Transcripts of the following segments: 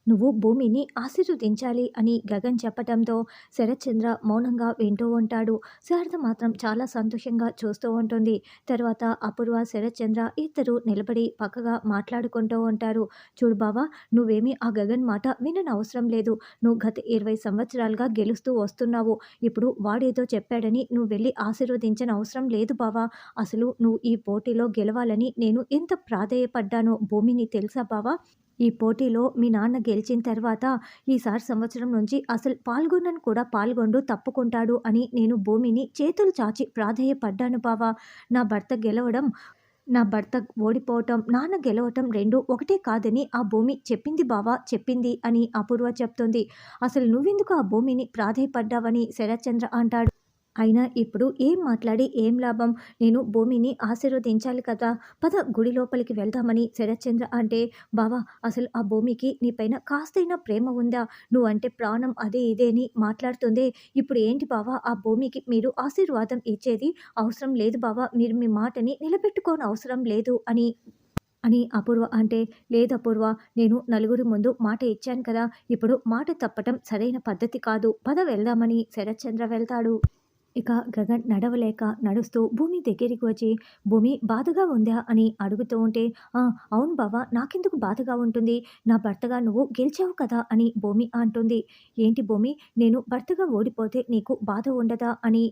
నువ్వు భూమిని ఆశీర్వదించాలి అని గగన్ చెప్పటంతో శరత్చంద్ర మౌనంగా వింటూ ఉంటాడు. శారద మాత్రం చాలా సంతోషంగా చూస్తూ ఉంటుంది. తర్వాత అపూర్వ, శరత్చంద్ర ఇద్దరు నిలబడి పక్కగా మాట్లాడుకుంటూ ఉంటారు. చూడు బావా, నువ్వేమీ ఆ గగన్ మాట విననవసరం లేదు. నువ్వు గత 20 సంవత్సరాలుగా గెలుస్తూ వస్తున్నావు. ఇప్పుడు వాడేదో చెప్పాడని నువ్వు వెళ్ళి ఆశీర్వదించనవసరం లేదు బావా. అసలు నువ్వు ఈ పోటీలో గెలవాలని నేను ఎంత ప్రాధేయపడ్డానో భూమిని తెలుసా బావా. ఈ పోటీలో మీ నాన్న గెలిచిన తర్వాత ఈసారి సంవత్సరం నుంచి అసలు పాల్గొనను కూడా పాల్గొండు తప్పుకుంటాడు అని నేను భూమిని చేతులు చాచి ప్రాధేయపడ్డాను బావా. నా భర్త గెలవడం, నా భర్త ఓడిపోవటం, నాన్న గెలవటం 2 ఒకటే కాదని ఆ భూమి చెప్పింది బావా, చెప్పింది అని అపూర్వ చెప్తుంది. అసలు నువ్వెందుకు ఆ భూమిని ప్రాధేయపడ్డావని శరత్చంద్ర అంటాడు. అయినా ఇప్పుడు ఏం మాట్లాడి ఏం లాభం? నేను భూమిని ఆశీర్వదించాలి కదా! పద గుడి లోపలికి వెళ్దామని శరత్చంద్ర అంటే, బావా, అసలు ఆ భూమికి నీపైన కాస్తైనా ప్రేమ ఉందా? నువ్వంటే ప్రాణం అది ఇది అని మాట్లాడుతుందే. ఇప్పుడు ఏంటి బావా ఆ భూమికి మీరు ఆశీర్వాదం ఇచ్చేది? అవసరం లేదు బావా. మీరు మీ మాటని నిలబెట్టుకోనవసరం లేదు అని అని అపూర్వ అంటే, లేదు అపూర్వ, నేను నలుగురి ముందు మాట ఇచ్చాను కదా! ఇప్పుడు మాట తప్పటం సరైన పద్ధతి కాదు. పద వెళ్దామని శరత్చంద్ర వెళ్తాడు. ఇక గగన్ నడవలేక నడుస్తూ భూమి దగ్గరికి వచ్చి, భూమి బాధగా ఉందా అని అడుగుతూ ఉంటే, "ఆ, అవును బావ, నాకెందుకు బాధగా ఉంటుంది? నా భర్తగా నువ్వు గెలిచావు కదా" అని భూమి అంటుంది. "ఏంటి భూమి, నేను భర్తగా ఓడిపోతే నీకు బాధ ఉండదా" అని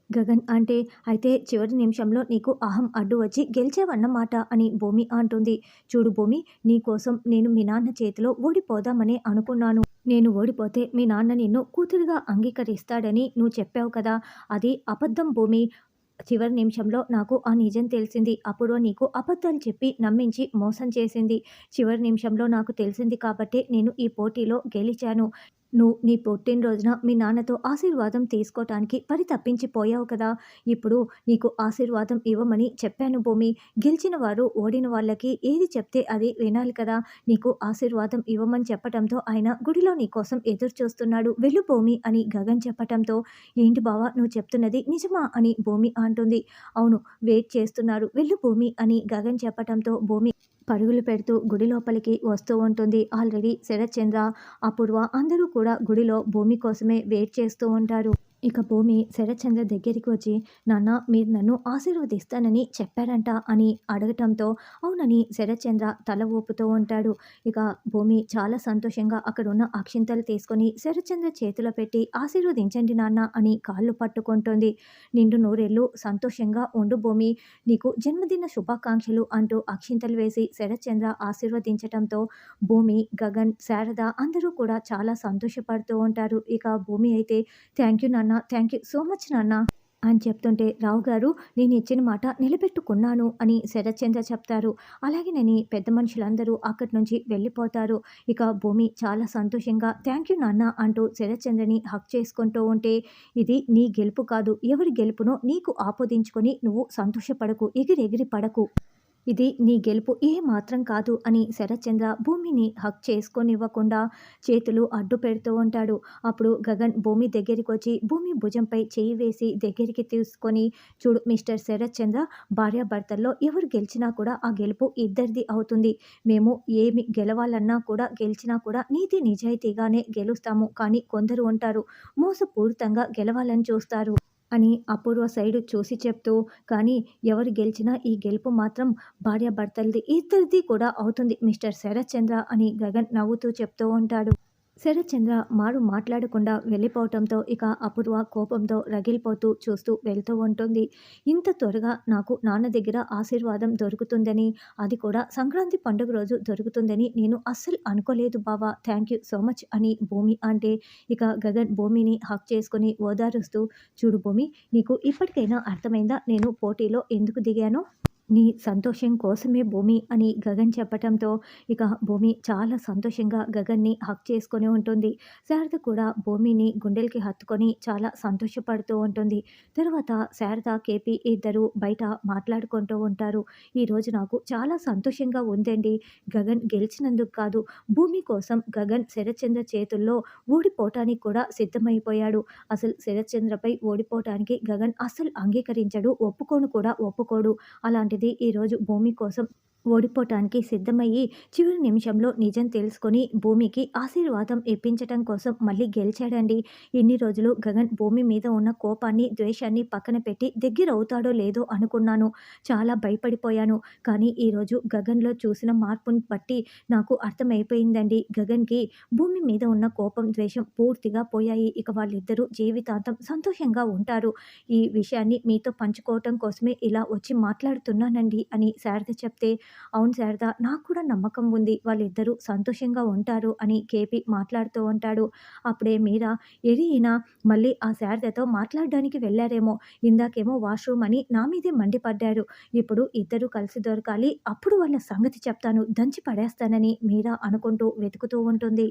గగన్ అంటే, "అయితే చివరి నిమిషంలో నీకు అహం అడ్డు వచ్చి గెలిచావన్నమాట" అని భూమి అంటుంది. "చూడు భూమి, నీకోసం నేను మీ నాన్న చేతిలో ఓడిపోదామనే అనుకున్నాను. నేను ఓడిపోతే మీ నాన్న నిన్ను కూతురుగా అంగీకరిస్తాడని నువ్వు చెప్పావు కదా! అది అబద్ధం భూమి. చివరి నిమిషంలో నాకు ఆ నిజం తెలిసింది. అపూర్వ నీకు అబద్ధాలు చెప్పి నమ్మించి మోసం చేసింది. చివరి నిమిషంలో నాకు తెలిసింది కాబట్టే నేను ఈ పోటీలో గెలిచాను. నువ్వు నీ పుట్టినరోజున మీ నాన్నతో ఆశీర్వాదం తీసుకోటానికి పరితపించిపోయావు కదా! ఇప్పుడు నీకు ఆశీర్వాదం ఇవ్వమని చెప్పాను భూమి. గెలిచిన వారు ఓడిన వాళ్ళకి ఏది చెప్తే అది వినాలి కదా! నీకు ఆశీర్వాదం ఇవ్వమని చెప్పటంతో ఆయన గుడిలో నీకోసం ఎదురు చూస్తున్నాడు. వెళ్ళు భూమి అని గగన్ చెప్పటంతో, ఏంటి బావ నువ్వు చెప్తున్నది నిజమా అని భూమి అంటుంది. అవును, వెయిట్ చేస్తున్నారు. వెళ్ళు భూమి అని గగన్ చెప్పటంతో భూమి పరుగులు పెడుతూ గుడి లోపలికి వస్తూ ఉంటుంది. ఆల్రెడీ శరత్చంద్ర, అపూర్వ అందరూ కూడా గుడిలో భూమి కోసమే వెయిట్ చేస్తూ ఉంటారు. ఇక భూమి శరత్చంద్ర దగ్గరికి వచ్చి, నాన్న మీరు నన్ను ఆశీర్వదిస్తానని చెప్పారంట అని అడగటంతో అవునని శరత్చంద్ర తల ఊపుతూ ఉంటాడు. ఇక భూమి చాలా సంతోషంగా అక్కడున్న అక్షింతలు తీసుకొని శరత్చంద్ర చేతిలో పెట్టి, ఆశీర్వదించండి నాన్న అని కాళ్ళు పట్టుకుంటుంది. నిండు నూరేళ్ళు సంతోషంగా ఉండు భూమి, నీకు జన్మదిన శుభాకాంక్షలు అంటూ అక్షింతలు వేసి శరత్చంద్ర ఆశీర్వదించటంతో భూమి, గగన్, శారద అందరూ కూడా చాలా సంతోషపడుతూ ఉంటారు. ఇక భూమి అయితే, థ్యాంక్ యూ నాన్న, థ్యాంక్ యూ సో మచ్ నాన్న అని చెప్తుంటే, రావు గారు, నేను ఇచ్చిన మాట నిలబెట్టుకున్నాను అని శరత్చంద్ర చెప్తారు. అలాగేనని పెద్ద మనుషులందరూ అక్కడి నుంచి వెళ్ళిపోతారు. ఇక భూమి చాలా సంతోషంగా థ్యాంక్ యూ నాన్న అంటూ శరత్చంద్రని హగ్ చేసుకుంటూ ఉంటే, ఇది నీ గెలుపు కాదు, ఎవరి గెలుపునో నీకు ఆపోదించుకొని నువ్వు సంతోషపడకు, ఎగిరెగిరి పడకు. ఇది నీ గెలుపు ఏ మాత్రం కాదు అని శరత్చంద్ర భూమిని హక్ చేసుకోనివ్వకుండా చేతులు అడ్డు పెడుతూ ఉంటాడు. అప్పుడు గగన్ భూమి దగ్గరికి వచ్చి భూమి భుజంపై చేయి వేసి దగ్గరికి తీసుకొని, చూడు మిస్టర్ శరత్చంద్ర, భార్యాభర్తల్లో ఎవరు గెలిచినా కూడా ఆ గెలుపు ఇద్దరిది అవుతుంది. మేము ఏమి గెలవాలన్నా కూడా గెలిచినా కూడా నీతి నిజాయితీగానే గెలుస్తాము. కానీ కొందరు ఉంటారు, మోసపూరితంగా గెలవాలని చూస్తారు అని అపూర్వ సైడు చూసి చెప్తూ, కానీ ఎవరు గెలిచినా ఈ గెలుపు మాత్రం భార్యాభర్తలది ఇద్దరిది కూడా అవుతుంది మిస్టర్ శరత్చంద్ర అని గగన్ నవ్వుతూ చెప్తూ ఉంటాడు. శరత్చంద్ర మాట్లాడకుండా వెళ్ళిపోవటంతో ఇక అపూర్వ కోపంతో రగిలిపోతూ చూస్తూ వెళ్తూ ఉంటుంది. ఇంత త్వరగా నాకు నాన్న దగ్గర ఆశీర్వాదం దొరుకుతుందని, అది కూడా సంక్రాంతి పండుగ రోజు దొరుకుతుందని నేను అస్సలు అనుకోలేదు బావా. థ్యాంక్ యూ సో మచ్ అని భూమి అంటే, ఇక గగన్ భూమిని హక్ చేసుకొని ఓదారుస్తూ, చూడు భూమి, నీకు ఇప్పటికైనా అర్థమైందా నేను పోటీలో ఎందుకు దిగానో? నీ సంతోషం కోసమే భూమి అని గగన్ చెప్పటంతో ఇక భూమి చాలా సంతోషంగా గగన్ని హక్ చేసుకొని ఉంటుంది. శారద కూడా భూమిని గుండెలకి హత్తుకొని చాలా సంతోషపడుతూ ఉంటుంది. తర్వాత శారద, కేపీ ఇద్దరు బయట మాట్లాడుకుంటూ ఉంటారు. ఈరోజు నాకు చాలా సంతోషంగా ఉందండి. గగన్ గెలిచినందుకు కాదు, భూమి కోసం గగన్ శరత్చంద్ర చేతుల్లో ఓడిపోవటానికి కూడా సిద్ధమైపోయాడు. అసలు శరత్చంద్రపై ఓడిపోవటానికి గగన్ అస్సలు అంగీకరించడు, ఒప్పుకోను కూడా ఒప్పుకోడు. అలాంటిది ఈరోజు భూమి కోసం ఓడిపోవటానికి సిద్ధమయ్యి చివరి నిమిషంలో నిజం తెలుసుకొని భూమికి ఆశీర్వాదం ఇప్పించటం కోసం మళ్ళీ గెలిచాడండి. ఇన్ని రోజులు గగన్ భూమి మీద ఉన్న కోపాన్ని, ద్వేషాన్ని పక్కన పెట్టి దగ్గరవుతాడో లేదో అనుకున్నాను. చాలా భయపడిపోయాను. కానీ ఈరోజు గగన్‌లో చూసిన మార్పుని బట్టి నాకు అర్థమైపోయిందండి. గగన్‌కి భూమి మీద ఉన్న కోపం, ద్వేషం పూర్తిగా పోయాయి. ఇక వాళ్ళిద్దరూ జీవితాంతం సంతోషంగా ఉంటారు. ఈ విషయాన్ని మీతో పంచుకోవటం కోసమే ఇలా వచ్చి మాట్లాడుతున్నానండి అని శారద చెప్తే, అవును శారద, నాకు కూడా నమ్మకం ఉంది. వాళ్ళిద్దరూ సంతోషంగా ఉంటారు అని కేపీ మాట్లాడుతూ ఉంటాడు. అప్పుడే మీరా, ఏడి ఈయన మళ్ళీ ఆ శారదతో మాట్లాడడానికి వెళ్లారేమో. ఇందాకేమో వాష్‌రూమ్ అని నా మీదే మండిపడ్డారు. ఇప్పుడు ఇద్దరూ కలిసి దొరకాలి. అప్పుడు వాళ్ళ సంగతి చెప్తాను. దంచి పడేస్తానని మీరా అనుకుంటూ వెతుకుతూ ఉంటుంది.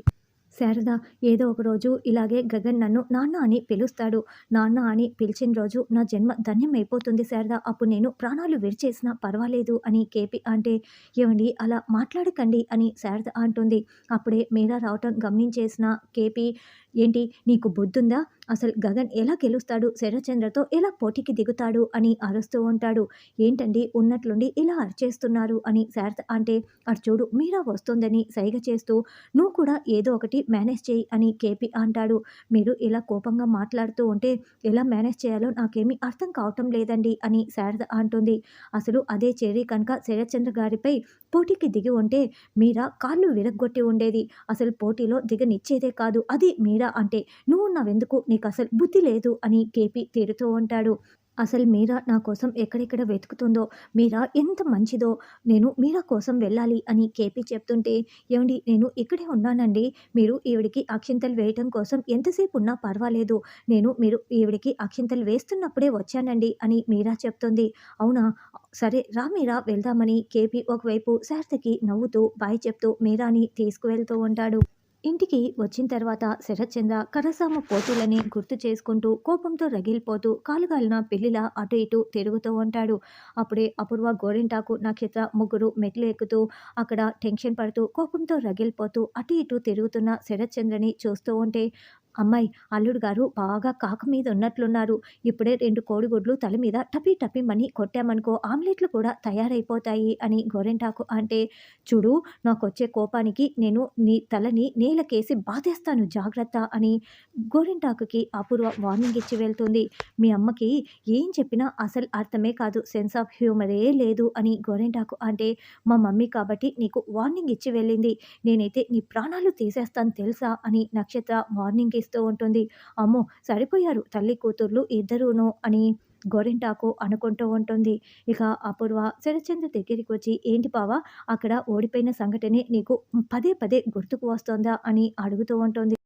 శారద, ఏదో ఒక రోజు ఇలాగే గగన్ నన్ను నాన్న అని పిలుస్తాడు. నాన్న అని పిలిచిన రోజు నా జన్మ ధన్యమైపోతుంది శారద. అప్పుడు నేను ప్రాణాలు విడిచేసినా పర్వాలేదు అని కేపీ అంటే, ఏవండీ అలా మాట్లాడకండి అని శారద అంటుంది. అప్పుడే మీరా రావటం గమనించేసిన కేపీ, ఏంటి నీకు బుద్ధుందా? అసలు గగన్ ఎలా గెలుస్తాడు? శరత్చంద్రతో ఎలా పోటీకి దిగుతాడు అని అరుస్తూ ఉంటాడు. ఏంటండి ఉన్నట్లుండి ఇలా అరిచేస్తున్నారు అని శారద అంటే, అటు చూడు మీరా వస్తోందని సైగ చేస్తూ, నువ్వు కూడా ఏదో ఒకటి మేనేజ్ చేయి అని కేపీ అంటాడు. మీరు ఇలా కోపంగా మాట్లాడుతూ ఉంటే ఎలా మేనేజ్ చేయాలో నాకేమీ అర్థం కావటం లేదండి అని శారద అంటుంది. అసలు అదే చెర్రీ కనుక శరత్చంద్ర గారిపై పోటీకి దిగి ఉంటే మీరా కాళ్ళు విరగ్గొట్టి ఉండేది. అసలు పోటీలో దిగనిచ్చేదే కాదు. అది మీరా అంటే. నువ్వున్నావెందుకు? నీకసలు బుద్ధి లేదు అని కేపీ తిడుతూ ఉంటాడు. అసలు మీరా నా కోసం ఎక్కడెక్కడ వెతుకుతుందో, మీరా ఎంత మంచిదో, నేను మీరా కోసం వెళ్ళాలి అని కేపీ చెప్తుంటే, ఏవండీ నేను ఇక్కడే ఉన్నానండి. మీరు ఈవిడకి అక్షింతలు వేయటం కోసం ఎంతసేపు ఉన్నా పర్వాలేదు. మీరు ఈవిడకి అక్షింతలు వేస్తున్నప్పుడే వచ్చానండి అని మీరా చెప్తుంది. అవునా? సరే రా మీరా వెళ్దామని కేపీ ఒకవైపు శారదకి నవ్వుతూ బాయ్ చెప్తూ మీరాని తీసుకువెళ్తూ ఉంటాడు. ఇంటికి వచ్చిన తర్వాత శరత్చంద్ర కరసామ పోటీలని గుర్తు చేసుకుంటూ కోపంతో రగిలిపోతూ కాలుగాలిన పిల్లిలా అటు ఇటు తిరుగుతూ ఉంటాడు. అప్పుడే అపూర్వ, గోరింటాకు, నక్షత్ర ముగ్గురు మెట్లు ఎక్కుతూ అక్కడ టెన్షన్ పడుతూ కోపంతో రగిలిపోతూ అటు ఇటు తిరుగుతున్న శరత్చంద్రని చూస్తూ ఉంటే, అమ్మాయి అల్లుడు గారు బాగా కాక మీద ఉన్నట్లున్నారు. ఇప్పుడే 2 కోడిగుడ్లు తల మీద టపీ టపీమని కొట్టామనుకో ఆమ్లెట్లు కూడా తయారైపోతాయి అని గోరింటాకు అంటే, చూడు నాకొచ్చే కోపానికి నేను నీ తలని నేలకేసి బాధేస్తాను జాగ్రత్త అని గోరింటాకుకి అపూర్వ వార్నింగ్ ఇచ్చి వెళ్తుంది. మీ అమ్మకి ఏం చెప్పినా అసలు అర్థమే కాదు, సెన్స్ ఆఫ్ హ్యూమరే లేదు అని గోరింటాకు అంటే, మా మమ్మీ కాబట్టి నీకు వార్నింగ్ ఇచ్చి వెళ్ళింది. నేనైతే నీ ప్రాణాలు తీసేస్తాను తెలుసా అని నక్షత్ర వార్నింగ్ ఇస్తూ ఉంటుంది. అమ్మో సరిపోయారు తల్లి కూతుర్లు ఇద్దరూను అని గోరింటాకు అనుకుంటూ ఉంటుంది. ఇక అపూర్వ శరత్చంద్ర దగ్గరికి వచ్చి, ఏంటి బావా అక్కడ ఓడిపోయిన సంఘటనే నీకు పదే పదే గుర్తుకు వస్తోందా అని అడుగుతూ ఉంటుంది.